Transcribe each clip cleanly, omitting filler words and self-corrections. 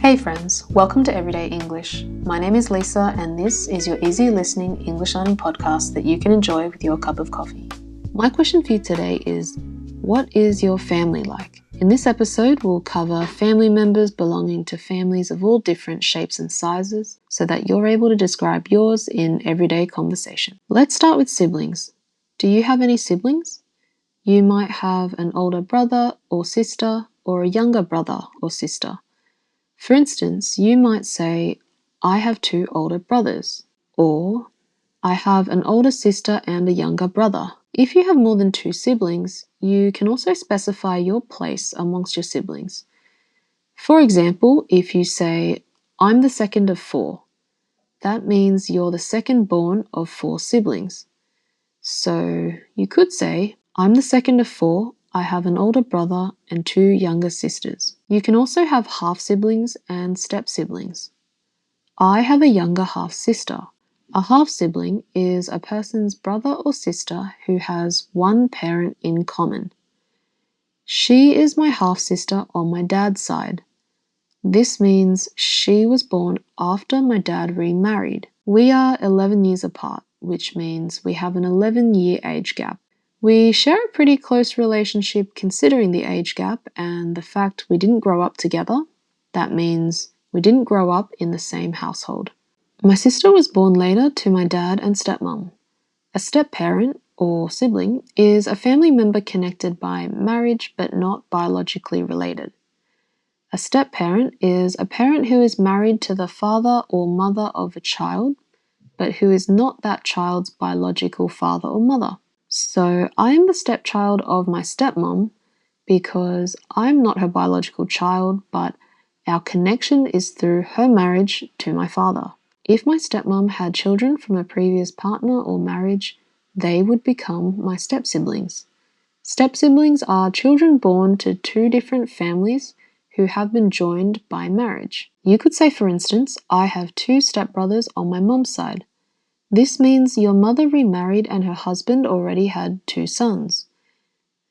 Hey friends, welcome to Everyday English. My name is Lisa and this is your easy listening English learning podcast that you can enjoy with your cup of coffee. My question for you today is, what is your family like? In this episode, we'll cover family members belonging to families of all different shapes and sizes so that you're able to describe yours in everyday conversation. Let's start with siblings. Do you have any siblings? You might have an older brother or sister or a younger brother or sister. For instance, you might say, I have 2 older brothers, or I have an older sister and a younger brother. If you have more than 2 siblings, you can also specify your place amongst your siblings. For example, if you say, I'm the second of 4, that means you're the second born of 4 siblings. So you could say, I'm the second of 4, I have an older brother and 2 younger sisters. You can also have half-siblings and step-siblings. I have a younger half-sister. A half-sibling is a person's brother or sister who has one parent in common. She is my half-sister on my dad's side. This means she was born after my dad remarried. We are 11 years apart, which means we have an 11-year age gap. We share a pretty close relationship considering the age gap and the fact we didn't grow up together. That means we didn't grow up in the same household. My sister was born later to my dad and stepmom. A step-parent or sibling is a family member connected by marriage but not biologically related. A step-parent is a parent who is married to the father or mother of a child, but who is not that child's biological father or mother. So I am the stepchild of my stepmom because I'm not her biological child, but our connection is through her marriage to my father. If my stepmom had children from a previous partner or marriage, they would become my step-siblings. Step-siblings are children born to 2 different families who have been joined by marriage. You could say, for instance, I have 2 stepbrothers on my mom's side. This means your mother remarried and her husband already had 2 sons.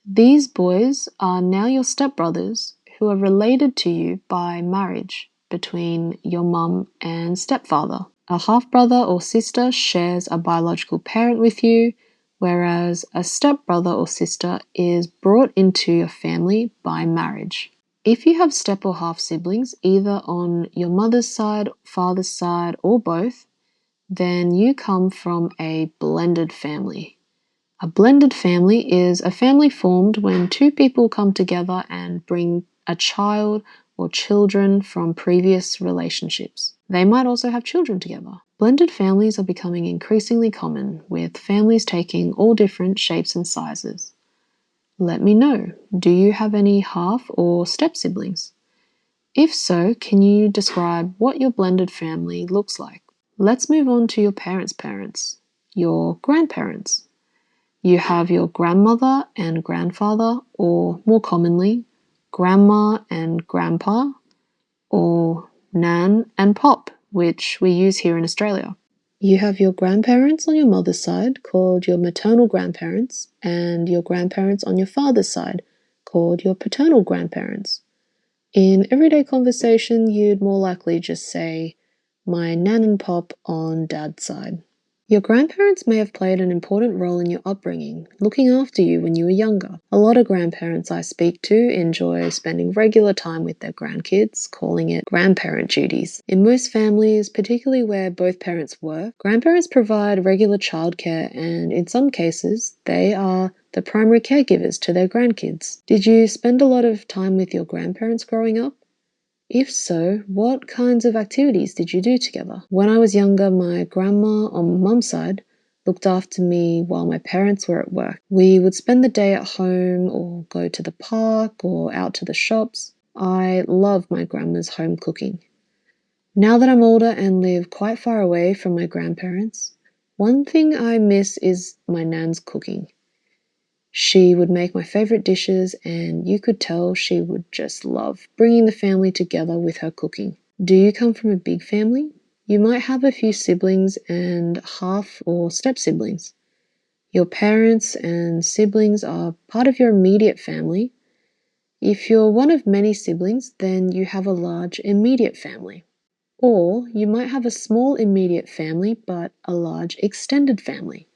These boys are now your stepbrothers who are related to you by marriage between your mum and stepfather. A half-brother or sister shares a biological parent with you, whereas a stepbrother or sister is brought into your family by marriage. If you have step or half siblings, either on your mother's side, father's side, or both, then you come from a blended family. A blended family is a family formed when 2 people come together and bring a child or children from previous relationships. They might also have children together. Blended families are becoming increasingly common, with families taking all different shapes and sizes. Let me know, do you have any half or step siblings? If so, can you describe what your blended family looks like? Let's move on to your parents' parents, your grandparents. You have your grandmother and grandfather, or more commonly, grandma and grandpa, or nan and pop, which we use here in Australia. You have your grandparents on your mother's side, called your maternal grandparents, and your grandparents on your father's side, called your paternal grandparents. In everyday conversation, you'd more likely just say, my nan and pop on dad's side. Your grandparents may have played an important role in your upbringing, looking after you when you were younger. A lot of grandparents I speak to enjoy spending regular time with their grandkids, calling it grandparent duties. In most families, particularly where both parents work, grandparents provide regular childcare and, in some cases, they are the primary caregivers to their grandkids. Did you spend a lot of time with your grandparents growing up? If so, what kinds of activities did you do together? When I was younger, my grandma on mum's side looked after me while my parents were at work. We would spend the day at home or go to the park or out to the shops. I love my grandma's home cooking. Now that I'm older and live quite far away from my grandparents, one thing I miss is my nan's cooking. She would make my favorite dishes, and you could tell she would just love bringing the family together with her cooking. Do you come from a big family? You might have a few siblings and half or step siblings. Your parents and siblings are part of your immediate family, If you're one of many siblings, then you have a large immediate family. Or you might have a small immediate family but a large extended family.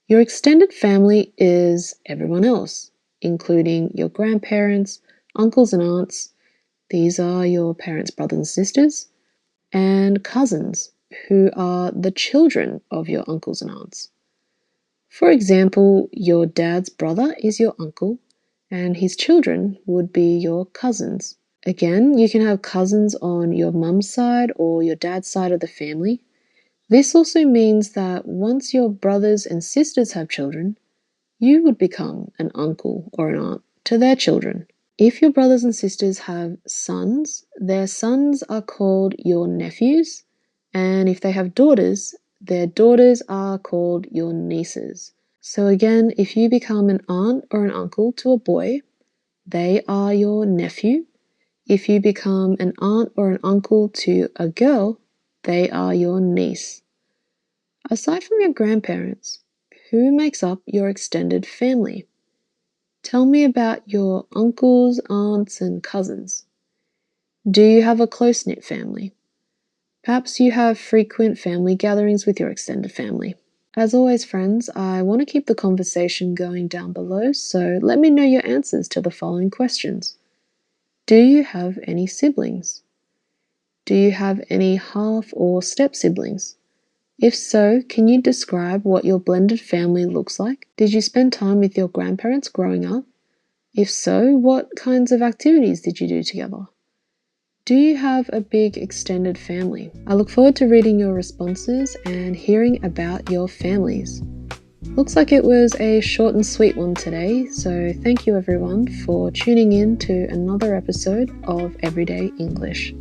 Your extended family is everyone else, including your grandparents, uncles and aunts. These are your parents' brothers and sisters, and cousins, who are the children of your uncles and aunts. For example, your dad's brother is your uncle, and his children would be your cousins. Again, you can have cousins on your mum's side or your dad's side of the family. This also means that once your brothers and sisters have children, you would become an uncle or an aunt to their children. If your brothers and sisters have sons, their sons are called your nephews, and if they have daughters, their daughters are called your nieces. So again, if you become an aunt or an uncle to a boy, they are your nephew. If you become an aunt or an uncle to a girl, they are your niece. Aside from your grandparents, who makes up your extended family? Tell me about your uncles, aunts, and cousins. Do you have a close-knit family? Perhaps you have frequent family gatherings with your extended family. As always, friends, I want to keep the conversation going down below, so let me know your answers to the following questions. Do you have any siblings? Do you have any half or step siblings? If so, can you describe what your blended family looks like? Did you spend time with your grandparents growing up? If so, what kinds of activities did you do together? Do you have a big extended family? I look forward to reading your responses and hearing about your families. Looks like it was a short and sweet one today, so thank you everyone for tuning in to another episode of Everyday English.